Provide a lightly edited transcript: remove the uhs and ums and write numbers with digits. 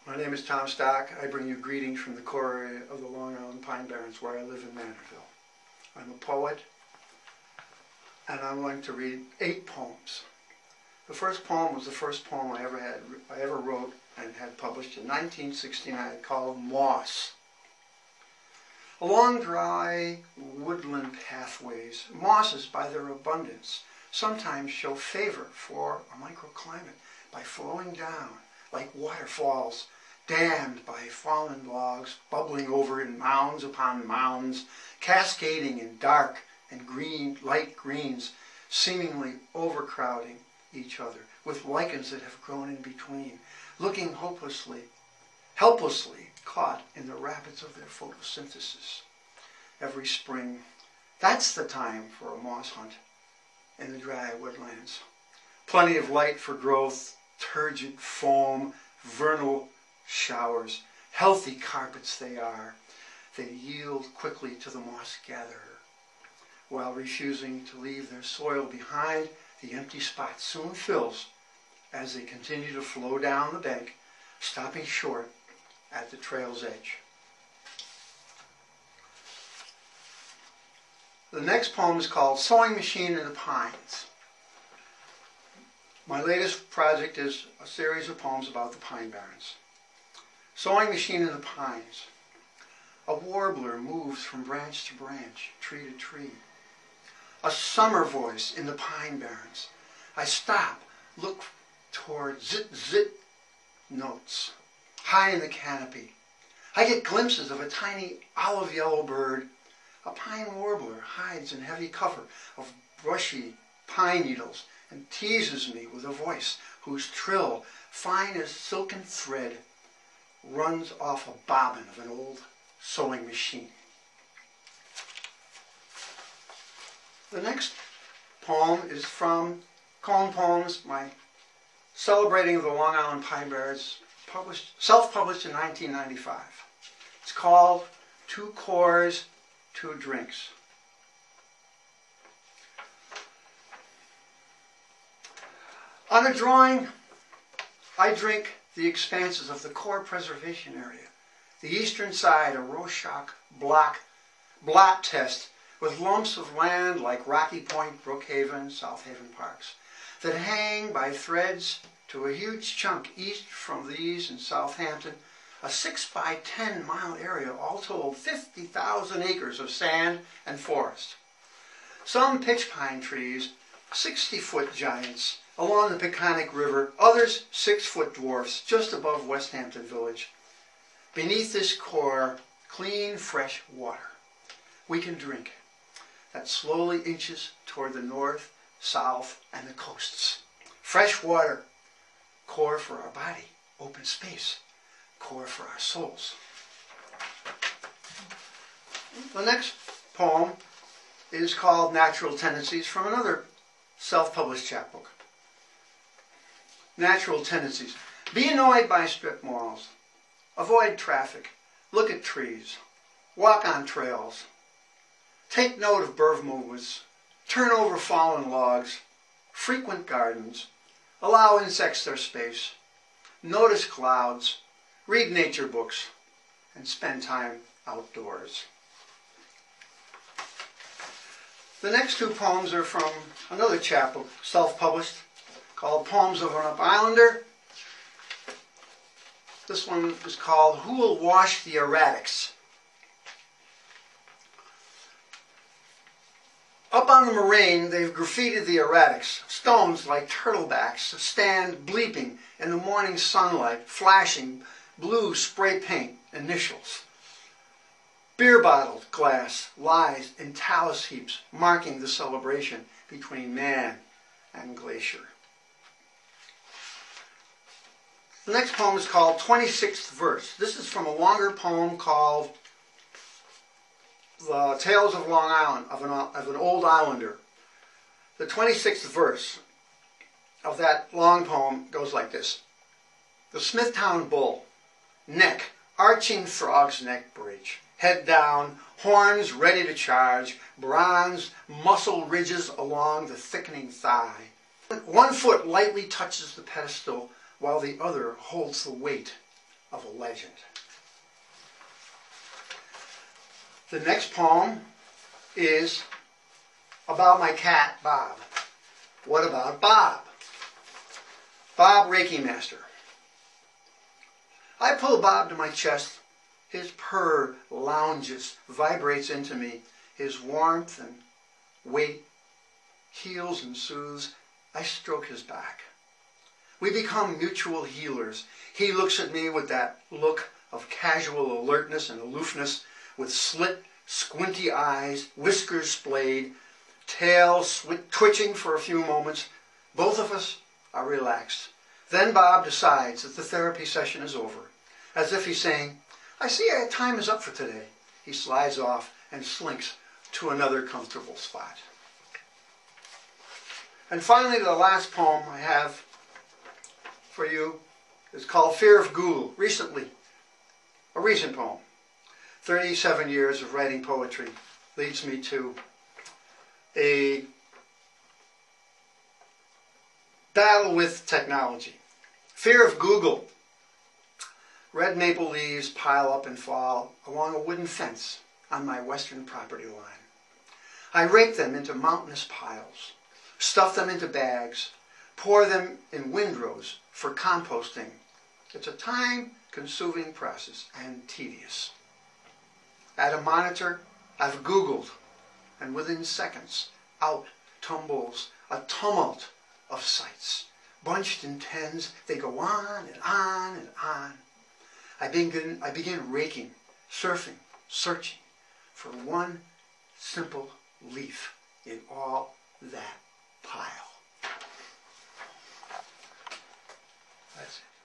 My name is Tom Stock. I bring you greetings from the core area of the Long Island Pine Barrens where I live in Manorville. I'm a poet and I'm going to read 8 poems. The first poem was the first poem I ever wrote and had published in 1969 called Moss. Along dry woodland pathways, mosses by their abundance sometimes show favor for a microclimate by flowing down like waterfalls, dammed by fallen logs, bubbling over in mounds upon mounds, cascading in dark and green, light greens, seemingly overcrowding each other, with lichens that have grown in between, looking helplessly caught in the rapids of their photosynthesis. Every spring, that's the time for a moss hunt in the dry woodlands. Plenty of light for growth, turgid foam, vernal showers, healthy carpets they are. They yield quickly to the moss gatherer. While refusing to leave their soil behind, the empty spot soon fills as they continue to flow down the bank, stopping short at the trail's edge. The next poem is called Sewing Machine in the Pines. My latest project is a series of poems about the Pine Barrens. Sewing Machine in the Pines. A warbler moves from branch to branch, tree to tree. A summer voice in the Pine Barrens. I stop, look toward zit-zit notes, high in the canopy. I get glimpses of a tiny olive yellow bird. A pine warbler hides in heavy cover of brushy pine needles and teases me with a voice whose trill, fine as silken thread, runs off a bobbin of an old sewing machine. The next poem is from Cone Poems, my celebrating the Long Island Pine Barrens, self-published in 1995. It's called 2 Cores, 2 Drinks. On a drawing, I drink the expanses of the core preservation area. The eastern side, a Rorschach blot test with lumps of land like Rocky Point, Brookhaven, South Haven parks that hang by threads to a huge chunk east from these in Southampton, a 6 by 10 mile area, all told 50,000 acres of sand and forest. Some pitch pine trees, 60-foot giants along the Peconic River, others 6-foot dwarfs just above West Hampton Village. Beneath this core, clean, fresh water we can drink that slowly inches toward the north, south, and the coasts. Fresh water, core for our body, open space, core for our souls. The next poem is called Natural Tendencies from another self-published chapbook. Natural Tendencies. Be annoyed by strip malls. Avoid traffic. Look at trees. Walk on trails. Take note of bird movements. Turn over fallen logs. Frequent gardens. Allow insects their space. Notice clouds. Read nature books. And spend time outdoors. The next 2 poems are from another chapbook, self-published, called Poems of an Up Islander. This one is called Who Will Wash the Erratics? Up on the moraine, they've graffitied the erratics. Stones like turtlebacks stand bleeping in the morning sunlight, flashing blue spray paint initials. Beer-bottled glass lies in talus heaps, marking the celebration between man and glacier. The next poem is called 26th Verse. This is from a longer poem called The Tales of Long Island, of an Old Islander. The 26th verse of that long poem goes like this. The Smithtown Bull, neck, arching frog's neck bridge, head down, horns ready to charge, bronze muscle ridges along the thickening thigh. 1 foot lightly touches the pedestal while the other holds the weight of a legend. The next poem is about my cat, Bob. What about Bob? Bob, Reiki Master. I pull Bob to my chest. His purr lounges, vibrates into me. His warmth and weight heals and soothes. I stroke his back. We become mutual healers. He looks at me with that look of casual alertness and aloofness, with slit, squinty eyes, whiskers splayed, tail twitching for a few moments. Both of us are relaxed. Then Bob decides that the therapy session is over. As if he's saying, I see our time is up for today. He slides off and slinks to another comfortable spot. And finally, the last poem I have for you is called Fear of Ghoul. A recent poem. 37 years of writing poetry leads me to a battle with technology. Fear of Google. Red maple leaves pile up and fall along a wooden fence on my western property line. I rake them into mountainous piles, stuff them into bags, pour them in windrows for composting. It's a time-consuming process and tedious. At a monitor, I've Googled, and within seconds, out tumbles a tumult of sites. Bunched in tens, they go on and on and on. I begin raking, surfing, searching for one simple leaf in all that pile. That's it.